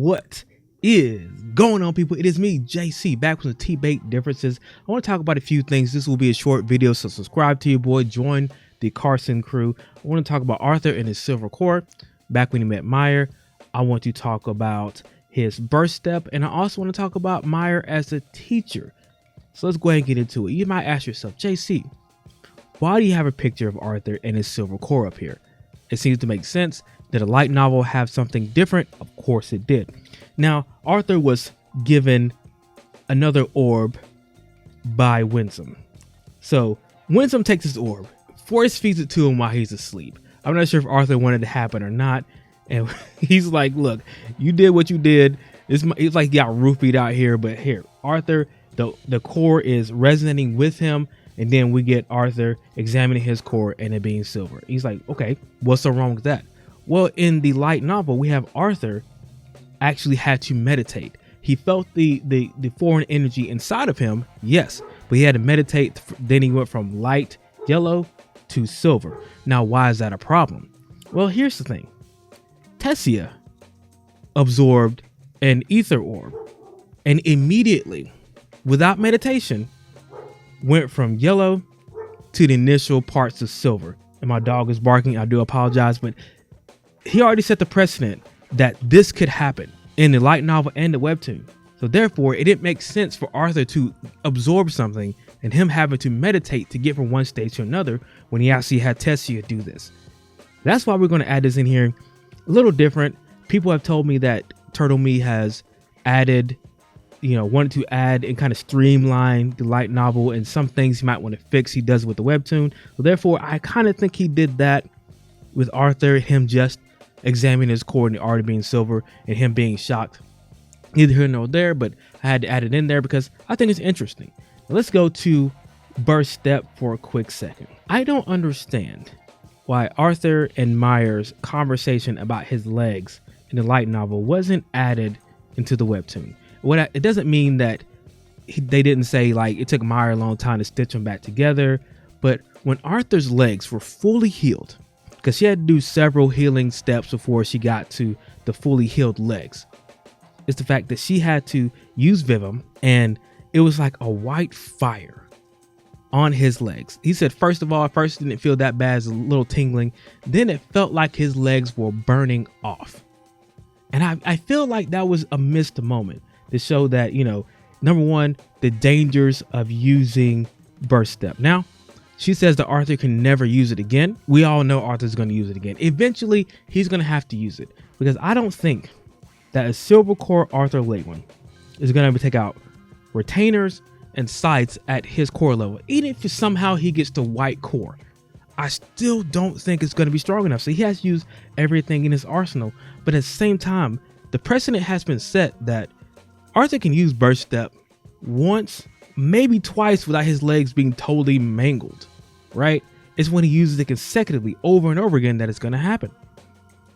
What is going on, people? It is me, JC, back with the TBATE differences. I want to talk about a few things. This will be a short video, so subscribe to your boy, join the Carson crew. I want to talk about Arthur and his silver core, back when he met Meyer. I want to talk about his birth step, and I also want to talk about Meyer as a teacher. So let's go ahead and get into it. You might ask yourself, JC, why do you have a picture of Arthur and his silver core up here? It seems to make sense. Did a light novel have something different? Of course it did. Now, Arthur was given another orb by Winsome. So Winsome takes his orb, force feeds it to him while he's asleep. I'm not sure if Arthur wanted it to happen or not. And he's like, look, you did what you did. It's like you got roofied out here, but here, Arthur, the core is resonating with him. And then we get Arthur examining his core and it being silver. He's like, okay, what's so wrong with that? Well, in the light novel, we have Arthur actually had to meditate. He felt the foreign energy inside of him, yes, but he had to meditate. Then he went from light yellow to silver. Now, why is that a problem? Well, here's the thing. Tessia absorbed an ether orb and immediately, without meditation, went from yellow to the initial parts of silver. And my dog is barking. I do apologize, but he already set the precedent that this could happen in the light novel and the webtoon. So therefore, it didn't make sense for Arthur to absorb something and him having to meditate to get from one stage to another when he actually had Tessia do this. That's why we're going to add this in here. A little different. People have told me that Turtle Me has added, wanted to add and kind of streamline the light novel, and some things he might want to fix. He does with the webtoon. So therefore, I kind of think he did that with Arthur, him just examining his core and it already being silver and him being shocked. Neither here nor there, but I had to add it in there because I think it's interesting. Now let's go to birth step for a quick second. I don't understand why Arthur and Meyer's conversation about his legs in the light novel wasn't added into the webtoon. It doesn't mean that they didn't say like it took Meyer a long time to stitch them back together, but when Arthur's legs were fully healed, because she had to do several healing steps before she got to the fully healed legs, it's the fact that she had to use Vivum and it was like a white fire on his legs. He said, first of all, at first it didn't feel that bad, as a little tingling. Then it felt like his legs were burning off. And I feel like that was a missed moment to show that, number one, the dangers of using birth step. Now, she says that Arthur can never use it again. We all know Arthur's going to use it again. Eventually, he's going to have to use it because I don't think that a silver core Arthur Lewin is going to take out retainers and sights at his core level. Even if somehow he gets the white core, I still don't think it's going to be strong enough. So he has to use everything in his arsenal. But at the same time, the precedent has been set that Arthur can use birth step once, maybe twice without his legs being totally mangled, right? It's when he uses it consecutively over and over again that it's going to happen.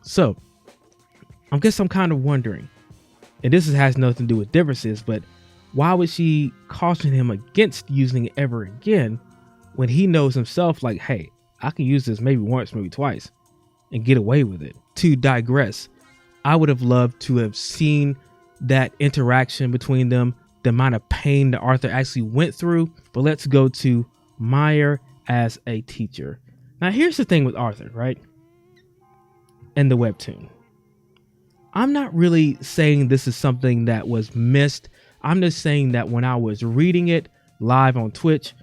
So I guess I'm kind of wondering, and this has nothing to do with differences, but why would she caution him against using it ever again when he knows himself like, hey, I can use this maybe once, maybe twice and get away with it. To digress, I would have loved to have seen that interaction between them, the amount of pain that Arthur actually went through. But let's go to Meyer as a teacher. Now, here's the thing with Arthur, right? And the webtoon. I'm not really saying this is something that was missed. I'm just saying that when I was reading it live on Twitch,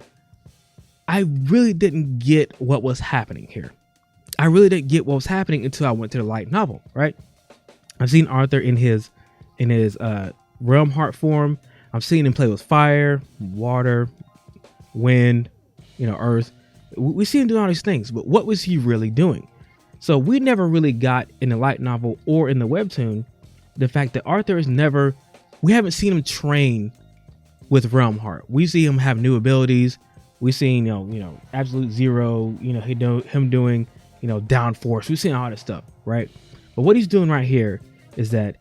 I really didn't get what was happening here. I really didn't get what was happening until I went to the light novel, right? I've seen Arthur in his realm heart form. I've seen him play with fire, water, wind, earth. We see him doing all these things, but what was he really doing? So we never really got in the light novel or in the webtoon the fact that Arthur we haven't seen him train with realm heart. We see him have new abilities. We've seen, absolute zero, him doing, down force. We've seen all this stuff, right? But what he's doing right here is that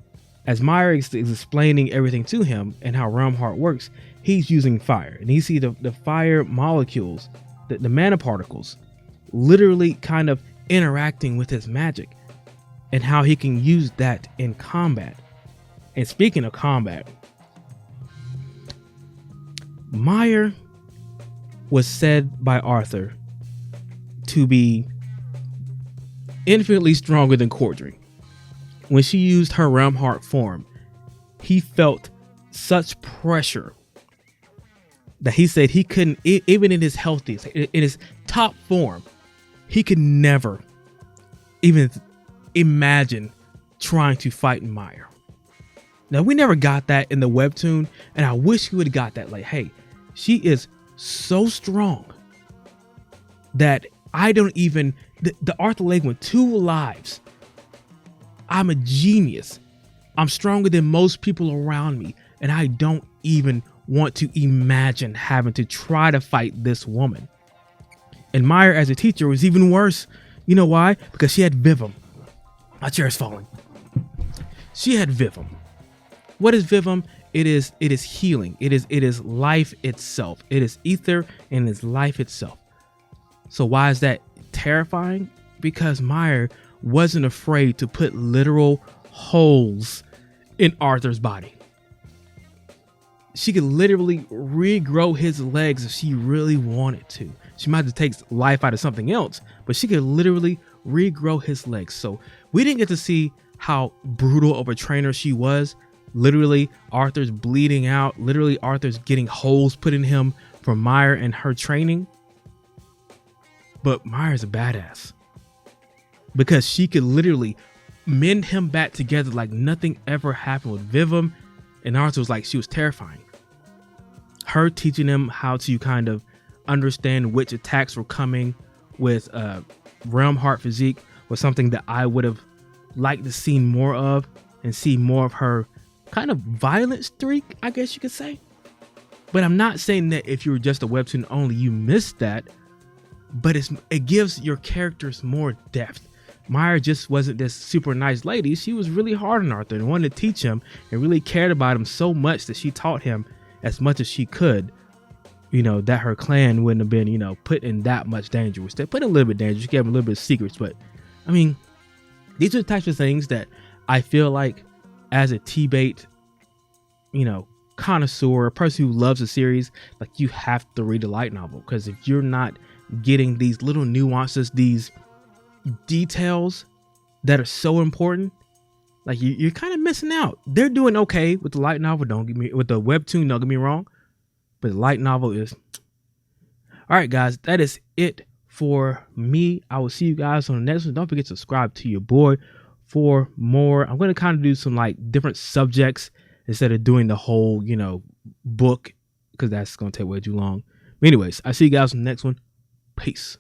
as Meyer is explaining everything to him and how realm heart works, he's using fire. And you see the fire molecules, the mana particles, literally kind of interacting with his magic and how he can use that in combat. And speaking of combat, Meyer was said by Arthur to be infinitely stronger than Cordry. When she used her realm heart form, he felt such pressure that he said he couldn't, even in his healthiest, in his top form, he could never even imagine trying to fight Meyer. Now, we never got that in the webtoon, and I wish we would have got that. Like, hey, she is so strong that I don't even, the Arthur Lake went 2 lives. I'm a genius. I'm stronger than most people around me, and I don't even want to imagine having to try to fight this woman. And Meyer as a teacher was even worse. You know why? Because she had Vivum. My chair is falling. She had Vivum. What is Vivum? It is healing. It is life itself. It is ether and it's life itself. So why is that terrifying? Because Meyer wasn't afraid to put literal holes in Arthur's body. She could literally regrow his legs if she really wanted to. She might have to take life out of something else, but she could literally regrow his legs. So we didn't get to see how brutal of a trainer she was. Literally, Arthur's bleeding out. Literally, Arthur's getting holes put in him from Meyer and her training. But Meyer's a badass because she could literally mend him back together like nothing ever happened with Vivum. And Arthur was like, she was terrifying. Her teaching him how to kind of understand which attacks were coming with Realm Heart Physique was something that I would have liked to see more of and see more of her kind of violent streak, I guess you could say. But I'm not saying that if you were just a webtoon only, you missed that. But it gives your characters more depth. Meyer just wasn't this super nice lady. She was really hard on Arthur and wanted to teach him and really cared about him so much that she taught him as much as she could, you know, that her clan wouldn't have been, you know, put in that much danger. They put in a little bit of danger. She gave him a little bit of secrets. But I mean, these are the types of things that I feel like as a TBATE, you know, connoisseur, a person who loves a series, like you have to read a light novel. Because if you're not getting these little nuances, these details that are so important, like you're kind of missing out. They're doing okay with the light novel, with the webtoon, don't get me wrong, but the light novel is all right. Guys, that is it for me. I will see you guys on the next one. Don't forget to subscribe to your boy for more. I'm going to kind of do some like different subjects instead of doing the whole, you know, book, because that's going to take way too long. But anyways, I see you guys on the next one. Peace.